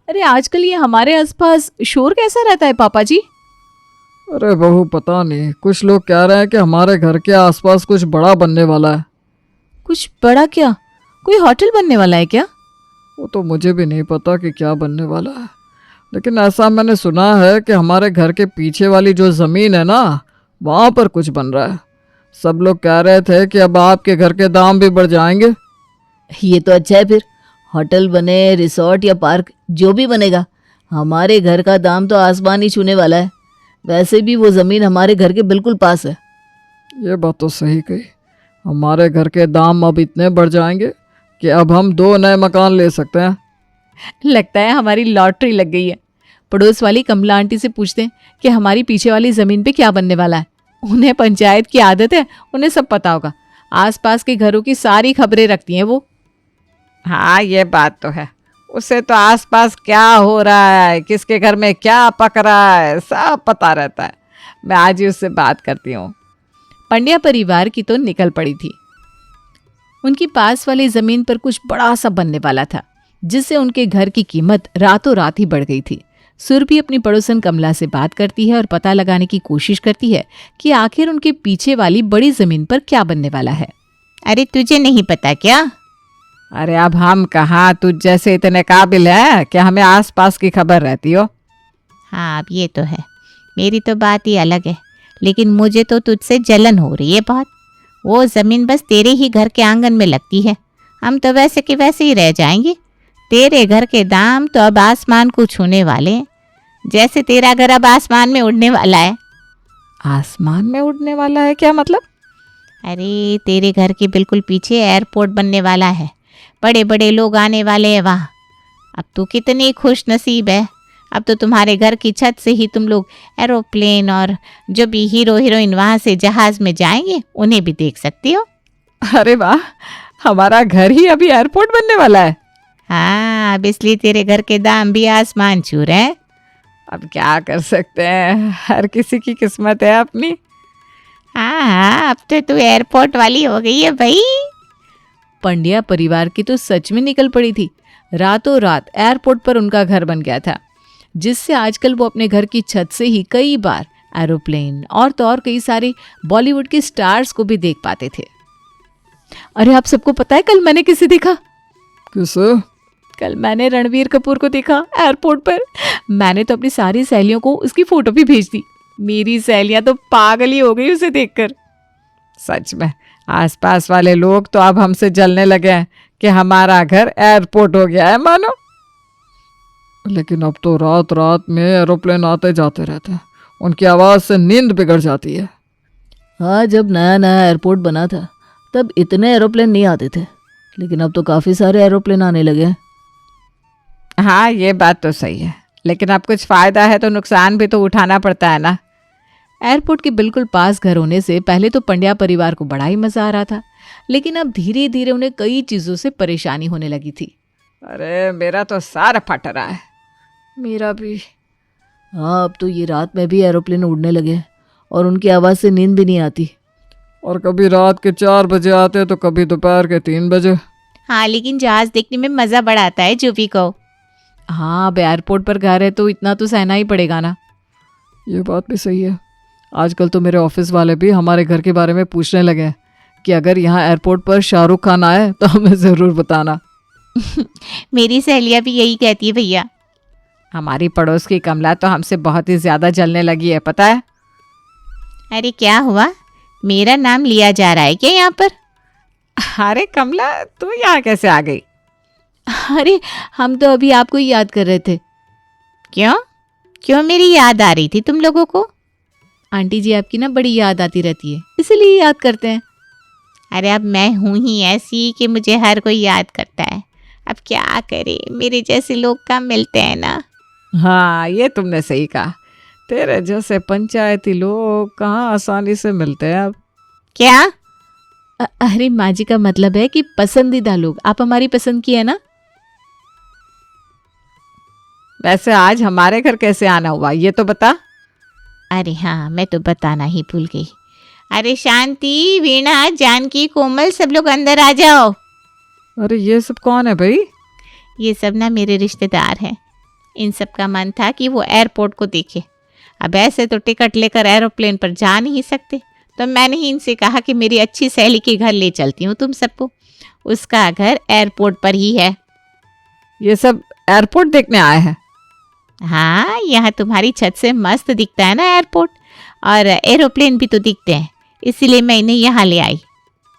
अरे आजकल ये हमारे आसपास शोर कैसा रहता है पापा जी? अरे बहू, पता नहीं, कुछ लोग कह रहे हैं कि हमारे घर के आसपास कुछ बड़ा बनने वाला है। कुछ बड़ा क्या? कोई होटल बनने वाला है क्या? वो तो मुझे भी नहीं पता कि क्या बनने वाला है, लेकिन ऐसा मैंने सुना है कि हमारे घर के पीछे वाली जो ज़मीन है ना, वहाँ पर कुछ बन रहा है। सब लोग कह रहे थे कि अब आपके घर के दाम भी बढ़ जाएंगे। ये तो अच्छा है फिर। होटल बने, रिसोर्ट या पार्क, जो भी बनेगा, हमारे घर का दाम तो आसमान ही छूने वाला है। वैसे भी वो ज़मीन हमारे घर के बिल्कुल पास है। ये बात तो सही कही। हमारे घर के दाम अब इतने बढ़ जाएंगे कि अब हम 2 नए मकान ले सकते हैं। लगता है हमारी लॉटरी लग गई है। पड़ोस वाली कमला आंटी से पूछते हैं कि हमारी पीछे वाली ज़मीन पे क्या बनने वाला है। उन्हें पंचायत की आदत है, उन्हें सब पता होगा। आसपास के घरों की सारी खबरें रखती हैं वो। हाँ, ये बात तो है। उसे तो आसपास क्या हो रहा है, किसके घर में क्या पक रहा है, सब पता रहता है। मैं आज ही उससे बात करती हूँ। पंड्या परिवार की तो निकल पड़ी थी। उनकी पास वाली ज़मीन पर कुछ बड़ा सा बनने वाला था, जिससे उनके घर की कीमत रातों रात ही बढ़ गई थी। सुरभि अपनी पड़ोसन कमला से बात करती है और पता लगाने की कोशिश करती है कि आखिर उनके पीछे वाली बड़ी ज़मीन पर क्या बनने वाला है। अरे तुझे नहीं पता क्या? अरे अब हम कहाँ तुझ जैसे इतने काबिल हैं कि हमें आसपास की खबर रहती हो। हाँ, अब ये तो है। मेरी तो बात ही अलग है, लेकिन मुझे तो तुझसे जलन हो रही है बहुत। वो ज़मीन बस तेरे ही घर के आंगन में लगती है। हम तो वैसे के वैसे ही रह जाएंगे। तेरे घर के दाम तो अब आसमान को छूने वाले हैं, जैसे तेरा घर अब आसमान में उड़ने वाला है। आसमान में उड़ने वाला है क्या मतलब? अरे तेरे घर के बिल्कुल पीछे एयरपोर्ट बनने वाला है। बड़े बड़े लोग आने वाले हैं वहाँ। अब तू कितनी खुश नसीब है। अब तो तुम्हारे घर की छत से ही तुम लोग एरोप्लेन और जो भी हीरो हीरोइन वहाँ से जहाज़ में जाएंगे, उन्हें भी देख सकती हो। अरे वाह, हमारा घर ही अभी एयरपोर्ट बनने वाला है। हाँ, अब इसलिए तेरे घर के दाम भी आसमान छू रहे हैं। अब क्या कर सकते हैं, हर किसी की किस्मत है अपनी। हाँ हाँ, अब तो तू एयरपोर्ट वाली हो गई है भाई। पंड्या परिवार की तो सच में निकल पड़ी थी। रातों रात एयरपोर्ट पर उनका घर बन गया था, जिससे आजकल वो अपने घर की छत से ही कई बार एरोप्लेन और तो और कई सारे बॉलीवुड के स्टार्स को भी देख पाते थे। अरे आप सबको पता है कल मैंने किसे देखा? किसे? कल मैंने रणवीर कपूर को देखा एयरपोर्ट पर। मैंने तो अपनी सारी सहेलियों को उसकी फोटो भी भेज दी। मेरी सहेलियां तो पागल ही हो गई उसे देखकर। सच में आसपास वाले लोग तो अब हमसे जलने लगे हैं कि हमारा घर एयरपोर्ट हो गया है मानो। लेकिन अब तो रात रात में एरोप्लेन आते जाते रहते हैं, उनकी आवाज़ से नींद बिगड़ जाती है। हाँ, जब नया नया एयरपोर्ट बना था तब इतने एरोप्लेन नहीं आते थे, लेकिन अब तो काफ़ी सारे एरोप्लेन आने लगे हैं। हाँ, ये बात तो सही है, लेकिन अब कुछ फ़ायदा है तो नुकसान भी तो उठाना पड़ता है ना। एयरपोर्ट के बिल्कुल पास घर होने से पहले तो पंड्या परिवार को बड़ा ही मज़ा आ रहा था, लेकिन अब धीरे धीरे उन्हें कई चीज़ों से परेशानी होने लगी थी। अरे मेरा तो सारा फट रहा है। मेरा भी। हाँ, अब तो ये रात में भी एरोप्लेन उड़ने लगे हैं और उनकी आवाज़ से नींद भी नहीं आती। और कभी रात के 4 बजे आते तो कभी दोपहर के 3 बजे। हाँ, लेकिन जहाज़ देखने में मज़ा बड़ा आता है जूबी को। हाँ, अब एयरपोर्ट पर घर है तो इतना तो सहना ही पड़ेगा ना। ये बात भी सही है। आजकल तो मेरे ऑफिस वाले भी हमारे घर के बारे में पूछने लगे हैं कि अगर यहाँ एयरपोर्ट पर शाहरुख खान आए तो हमें ज़रूर बताना। मेरी सहेलियाँ भी यही कहती है भैया। हमारी पड़ोस की कमला तो हमसे बहुत ही ज़्यादा जलने लगी है, पता है। अरे क्या हुआ? मेरा नाम लिया जा रहा है क्या यहाँ पर? अरे कमला, तू यहाँ कैसे आ गई? अरे हम तो अभी आपको ही याद कर रहे थे। क्यों क्यों मेरी याद आ रही थी तुम लोगों को? आंटी जी आपकी ना बड़ी याद आती रहती है, इसीलिए याद करते हैं। अरे अब मैं हूँ ही ऐसी कि मुझे हर कोई याद करता है। अब क्या करे, मेरे जैसे लोग कम मिलते हैं ना। हाँ, ये तुमने सही कहा। तेरे जैसे पंचायती लोग कहाँ आसानी से मिलते हैं अब। क्या? अरे माँ जी का मतलब है कि पसंदीदा लोग। आप हमारी पसंद की है ना। वैसे आज हमारे घर कैसे आना हुआ, ये तो बता। अरे हाँ, मैं तो बताना ही भूल गई। अरे शांति, वीणा, जानकी, कोमल, सब लोग अंदर आ जाओ। अरे ये सब कौन है भाई? ये सब ना मेरे रिश्तेदार हैं। इन सब का मन था कि वो एयरपोर्ट को देखे। अब ऐसे तो टिकट लेकर एरोप्लेन पर जा नहीं सकते, तो मैंने ही इनसे कहा कि मेरी अच्छी सहेली के घर ले चलती हूँ तुम सबको। उसका घर एयरपोर्ट पर ही है। ये सब एयरपोर्ट देखने आए हैं? हाँ, यहाँ तुम्हारी छत से मस्त दिखता है ना एयरपोर्ट, और एरोप्लेन भी तो दिखते हैं, इसीलिए मैं इन्हें यहाँ ले आई।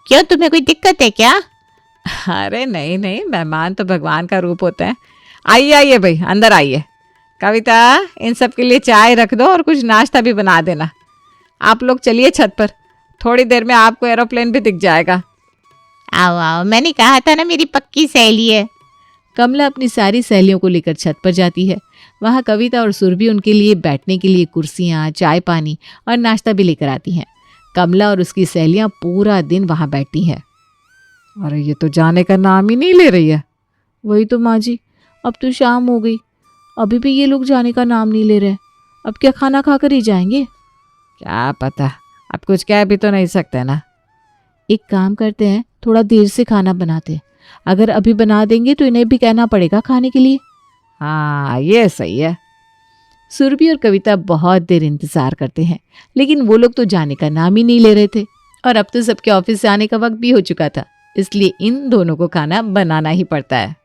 क्यों, तुम्हें कोई दिक्कत है क्या? अरे नहीं नहीं, मेहमान तो भगवान का रूप होते हैं। आइए आइए भाई, अंदर आइए। कविता, इन सब के लिए चाय रख दो और कुछ नाश्ता भी बना देना। आप लोग चलिए छत पर, थोड़ी देर में आपको एरोप्लेन भी दिख जाएगा। आओ आओ, मैंने कहा था ना मेरी पक्की सहेली है। कमला अपनी सारी सहेलियों को लेकर छत पर जाती है। वहाँ कविता और सुरभि उनके लिए बैठने के लिए कुर्सियाँ, चाय पानी और नाश्ता भी लेकर आती हैं। कमला और उसकी सहेलियाँ पूरा दिन वहाँ बैठती हैं। अरे ये तो जाने का नाम ही नहीं ले रही है। वही तो माँ जी, अब तो शाम हो गई, अभी भी ये लोग जाने का नाम नहीं ले रहे। अब क्या खाना खाकर ही जाएंगे? क्या पता, अब कुछ कह भी तो नहीं सकते ना। एक काम करते हैं, थोड़ा देर से खाना बनाते हैं। अगर अभी बना देंगे तो इन्हें भी कहना पड़ेगा खाने के लिए। हाँ, ये सही है। सुरभि और कविता बहुत देर इंतजार करते हैं, लेकिन वो लोग तो जाने का नाम ही नहीं ले रहे थे। और अब तो सबके ऑफिस से आने का वक्त भी हो चुका था, इसलिए इन दोनों को खाना बनाना ही पड़ता है।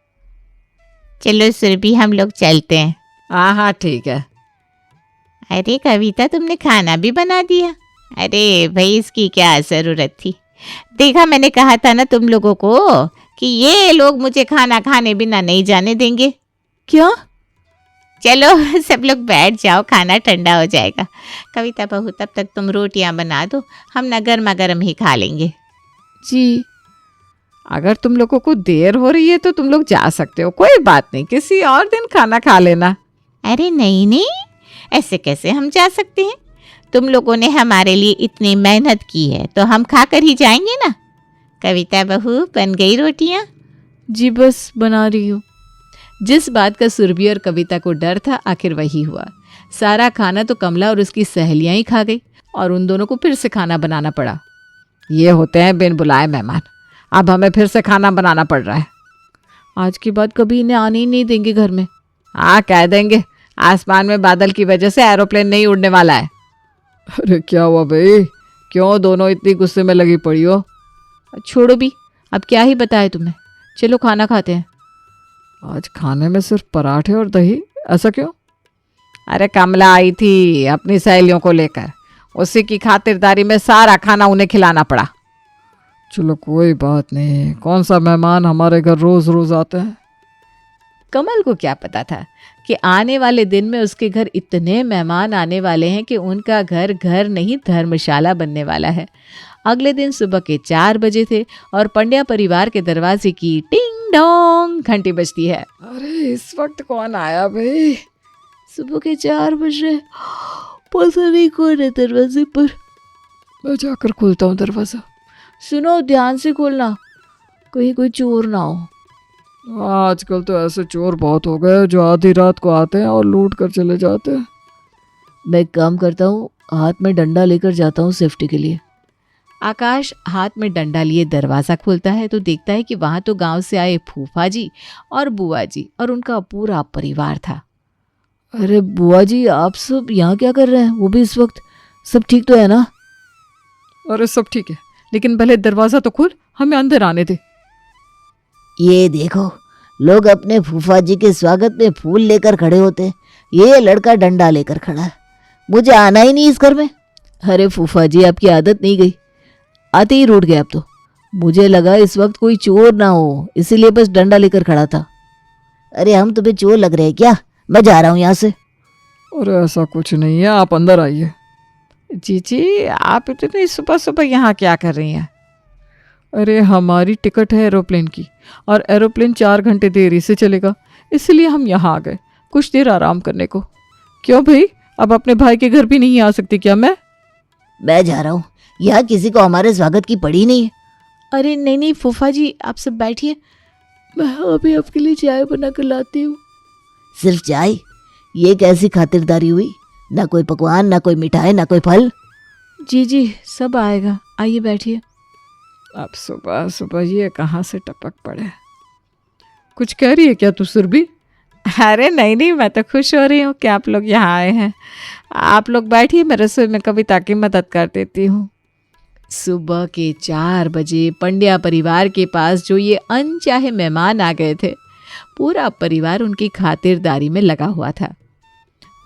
चलो सुरभि, हम लोग चलते हैं। हाँ हाँ ठीक है। अरे कविता, तुमने खाना भी बना दिया? अरे भाई, इसकी क्या ज़रूरत थी। देखा, मैंने कहा था ना तुम लोगों को कि ये लोग मुझे खाना खाने बिना नहीं जाने देंगे। क्या? चलो सब लोग बैठ जाओ, खाना ठंडा हो जाएगा। कविता बहू, तब तक तुम रोटियां बना दो, हम ना गर्मा गर्म ही खा लेंगे। जी। अगर तुम लोगों को देर हो रही है तो तुम लोग जा सकते हो, कोई बात नहीं, किसी और दिन खाना खा लेना। अरे नहीं नहीं, ऐसे कैसे हम जा सकते हैं? तुम लोगों ने हमारे लिए इतनी मेहनत की है तो हम खाकर ही जाएंगे ना। कविता बहू, बन गई रोटियां? जी बस बना रही हूँ। जिस बात का सुरभि और कविता को डर था, आखिर वही हुआ। सारा खाना तो कमला और उसकी सहेलियां ही खा गई और उन दोनों को फिर से खाना बनाना पड़ा। ये होते हैं बिन बुलाए मेहमान, अब हमें फिर से खाना बनाना पड़ रहा है। आज के बाद कभी इन्हें आने ही नहीं देंगे घर में। हाँ कह देंगे, आसमान में बादल की वजह से एरोप्लेन नहीं उड़ने वाला है। अरे क्या हुआ भाई, क्यों दोनों इतनी गुस्से में लगी पड़ी हो? छोड़ो भी, अब क्या ही बताए तुम्हें। चलो खाना खाते हैं। आज खाने में सिर्फ पराठे और दही, ऐसा क्यों? अरे कमला आई थी अपनी सहेलियों को लेकर, उसी की खातिरदारी में सारा खाना उन्हें खिलाना पड़ा। चलो कोई बात नहीं, कौन सा मेहमान हमारे घर रोज रोज आते हैं। कमल को क्या पता था कि आने वाले दिन में उसके घर इतने मेहमान आने वाले हैं कि उनका घर घर नहीं धर्मशाला बनने वाला है। अगले दिन सुबह के 4 बजे थे और पंड्या परिवार के दरवाजे की टिंग डोंग घंटी बजती है। अरे इस वक्त कौन आया भाई? सुबह के 4 बज रहे, पता नहीं कौन है दरवाजे पर। मैं जाकर खोलता हूँ दरवाजा। सुनो, ध्यान से खोलना, कहीं कोई चोर ना हो। आजकल तो ऐसे चोर बहुत हो गए जो आधी रात को आते हैं और लूट कर चले जाते हैं। मैं एक काम करता हूँ, हाथ में डंडा लेकर जाता हूँ सेफ्टी के लिए। आकाश हाथ में डंडा लिए दरवाज़ा खोलता है तो देखता है कि वहाँ तो गांव से आए फूफा जी और बुआ जी और उनका पूरा परिवार था। अरे बुआ जी, आप सब यहाँ क्या कर रहे हैं, वो भी इस वक्त? सब ठीक तो है ना? अरे सब ठीक है, लेकिन पहले दरवाजा तो खोल, हमें अंदर आने दे। ये देखो, लोग अपने फूफा जी के स्वागत में फूल लेकर खड़े होते हैं, ये लड़का डंडा लेकर खड़ा है। मुझे आना ही नहीं इस घर में। अरे फूफा जी, आपकी आदत नहीं गई, आते ही रूठ गए। अब तो मुझे लगा इस वक्त कोई चोर ना हो, इसीलिए बस डंडा लेकर खड़ा था। अरे हम तुम्हें चोर लग रहे हैं क्या? मैं जा रहा हूँ यहाँ से। अरे ऐसा कुछ नहीं है, आप अंदर आइए। जीजी, आप इतनी सुबह सुबह यहाँ क्या कर रही हैं? अरे हमारी टिकट है एरोप्लेन की और एरोप्लेन 4 घंटे देरी से चलेगा, इसलिए हम यहाँ आ गए कुछ देर आराम करने को। क्यों भाई, अब अपने भाई के घर भी नहीं आ सकती क्या मैं? मैं जा रहा हूँ, यहाँ किसी को हमारे स्वागत की पड़ी नहीं है। अरे नहीं नहीं फूफा जी, आप सब बैठिए, मैं अभी आपके लिए चाय बना कर लाती हूँ। सिर्फ चाय? ये कैसी खातिरदारी हुई? ना कोई पकवान, ना कोई मिठाई, ना कोई फल। जी जी, सब आएगा, आइए बैठिए। अब सुबह सुबह ये कहाँ से टपक पड़े। कुछ कह रही है क्या तू सुरभि? अरे नहीं नहीं, मैं तो खुश हो रही हूँ कि आप लोग यहाँ आए हैं। आप लोग बैठिए, मैं रसोई में कविता की मदद कर देती हूँ। सुबह के 4 बजे पंड्या परिवार के पास जो ये अनचाहे मेहमान आ गए थे, पूरा परिवार उनकी खातिरदारी में लगा हुआ था।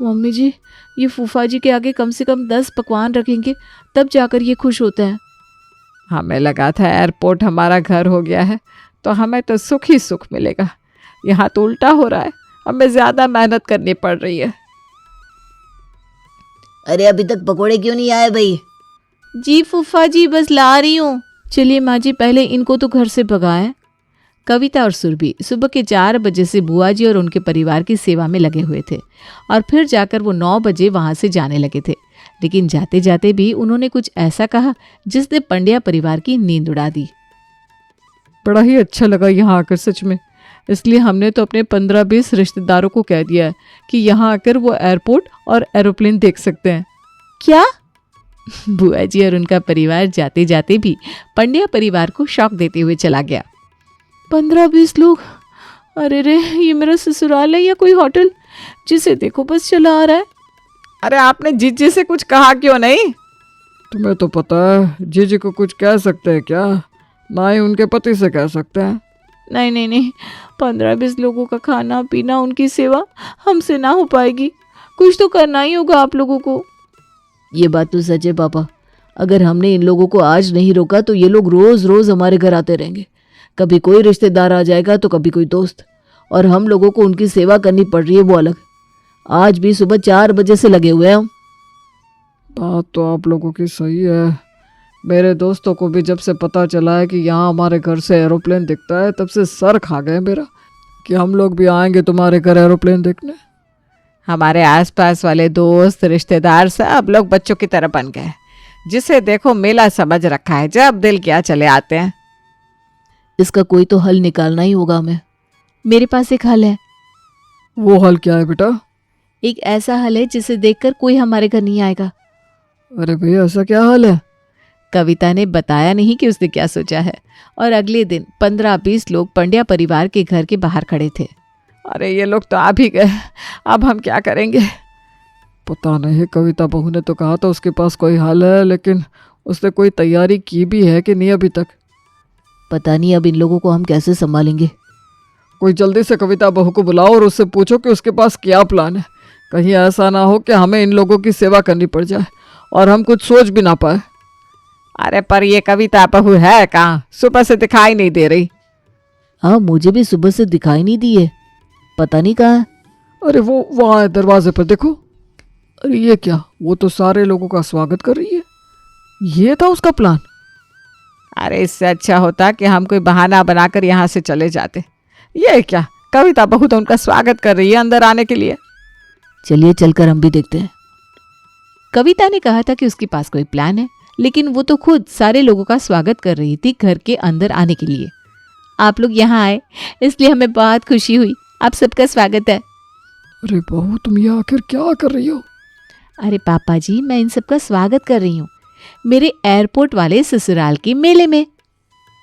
मम्मी जी, ये फूफा जी के आगे कम से कम 10 पकवान रखेंगे, तब जाकर ये खुश होते हैं। हमें लगा था एयरपोर्ट हमारा घर हो गया है तो हमें तो सुख ही सुख मिलेगा। यहाँ तो उल्टा हो रहा है, हमें ज़्यादा मेहनत करनी पड़ रही है। अरे अभी तक पकोड़े क्यों नहीं आए भाई? जी फूफा जी, बस ला रही हूँ। चलिए माँ जी, पहले इनको तो घर से भगाएं। कविता और सुरभि सुबह के 4 बजे से बुआ जी और उनके परिवार की सेवा में लगे हुए थे और फिर जाकर वो 9 बजे वहां से जाने लगे थे। लेकिन जाते जाते भी उन्होंने कुछ ऐसा कहा जिसने पंड्या परिवार की नींद उड़ा दी। बड़ा ही अच्छा लगा यहाँ आकर सच में, इसलिए हमने तो अपने 15-20 रिश्तेदारों को कह दिया है कि यहाँ आकर वो एयरपोर्ट और एरोप्लेन देख सकते हैं। क्या? बुआ जी और उनका परिवार जाते जाते भी पंड्या परिवार को शॉक देते हुए चला गया। 15-20 लोग? अरे रे, ये मेरा ससुराल है या कोई होटल? जिसे देखो बस चला आ रहा है। अरे आपने जीजी से कुछ कहा क्यों नहीं? तुम्हें तो पता है जीजी को कुछ कह सकते हैं क्या? ना ही उनके पति से कह सकते हैं। नहीं नहीं नहीं, 15-20 लोगों का खाना पीना, उनकी सेवा हमसे ना हो पाएगी। कुछ तो करना ही होगा आप लोगों को। ये बात तो सच है पापा। अगर हमने इन लोगों को आज नहीं रोका तो ये लोग रोज रोज हमारे घर आते रहेंगे। कभी कोई रिश्तेदार आ जाएगा तो कभी कोई दोस्त, और हम लोगों को उनकी सेवा करनी पड़ रही है वो अलग। आज भी सुबह 4 बजे से लगे हुए हैं हम। बात तो आप लोगों की सही है। मेरे दोस्तों को भी जब से पता चला है कि यहाँ हमारे घर से एरोप्लेन दिखता है, तब से सर खा गए मेरा कि हम लोग भी आएंगे तुम्हारे घर एरोप्लेन देखने। हमारे आसपास वाले दोस्त रिश्तेदार सब लोग बच्चों की तरह बन गए। जिसे देखो मेला समझ रखा है, जब दिल किया चले आते हैं। इसका कोई तो हल निकालना ही होगा हमें। मेरे पास एक हल है। वो हल क्या है बेटा? एक ऐसा हल है जिसे देखकर कोई हमारे घर नहीं आएगा। अरे भैया, ऐसा क्या हाल है? कविता ने बताया नहीं कि उसने क्या सोचा है, और अगले दिन 15-20 लोग पंड्या परिवार के घर के बाहर खड़े थे। अरे ये लोग तो आ भी गए, अब हम क्या करेंगे? पता नहीं, कविता बहू ने तो कहा था उसके पास कोई हल है, लेकिन उसने कोई तैयारी की भी है कि नहीं अभी तक? पता नहीं अब इन लोगों को हम कैसे संभालेंगे। कोई जल्दी से कविता बहू को बुलाओ और उससे पूछो कि उसके पास क्या प्लान है। कहीं ऐसा ना हो कि हमें इन लोगों की सेवा करनी पड़ जाए और हम कुछ सोच भी ना पाए। अरे पर ये कविता बहू है कहाँ? सुबह से दिखाई नहीं दे रही। हाँ, मुझे भी सुबह से दिखाई नहीं दी है, पता नहीं कहाँ है। अरे वो वहाँ है, दरवाजे पर देखो। अरे ये क्या, वो तो सारे लोगों का स्वागत कर रही है। ये था उसका प्लान। अरे इससे अच्छा होता कि हम कोई बहाना बनाकर यहाँ से चले जाते। ये क्या, कविता बहू तो उनका स्वागत कर रही है अंदर आने के लिए। चलिए चलकर हम भी देखते हैं। कविता ने कहा था कि उसके पास कोई प्लान है, लेकिन वो तो खुद सारे लोगों का स्वागत कर रही थी घर के अंदर आने के लिए। आप लोग यहाँ आए इसलिए हमें बहुत खुशी हुई। आप सबका स्वागत है। अरे बहू, तुम ये आखिर क्या कर रही हो? अरे पापा जी, मैं इन सबका स्वागत कर रही हूँ मेरे एयरपोर्ट वाले ससुराल के मेले में।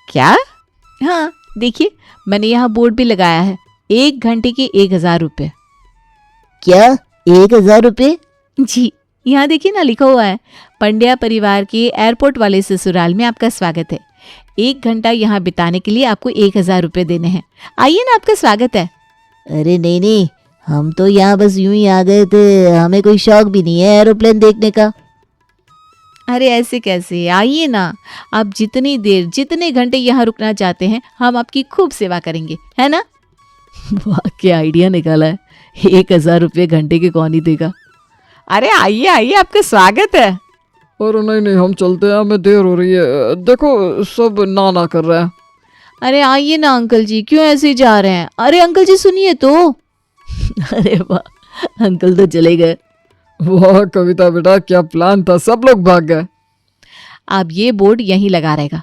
क्या? हाँ देखिए, मैंने यहाँ बोर्ड भी लगाया है, 1 घंटे के 1000 रुपये। क्या 1000 रुपये? जी, यहाँ देखिए ना, लिखा हुआ है पंड्या परिवार के एयरपोर्ट वाले ससुराल में आपका स्वागत है। 1 घंटा यहाँ बिताने के लिए आपको 1000 रुपये देने हैं। आइए ना, आपका स्वागत है। अरे नहीं नहीं, हम तो यहाँ बस यूं ही आ गए थे, हमें कोई शौक भी नहीं है एरोप्लेन देखने का। अरे ऐसे कैसे, आइए ना। आप जितनी देर, जितने घंटे यहाँ रुकना चाहते हैं, हम आपकी खूब सेवा करेंगे, है ना? वाह, क्या आइडिया निकाला है। 1000 रुपये घंटे के कौन ही देगा। अरे आइए आइए, आपका स्वागत है। और नहीं नहीं, हम चलते हैं, हमें देर हो रही है। देखो सब ना कर रहे हैं। अरे आइए ना अंकल जी, क्यों ऐसे जा रहे हैं? अरे अंकल जी सुनिए तो। अरे वाह, अंकल तो चले गए। वाह कविता बेटा, क्या प्लान था, सब लोग भाग गए। अब ये बोर्ड यहीं लगा रहेगा।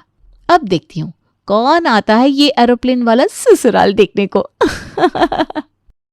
अब देखती हूँ कौन आता है ये एरोप्लेन वाला ससुराल देखने को।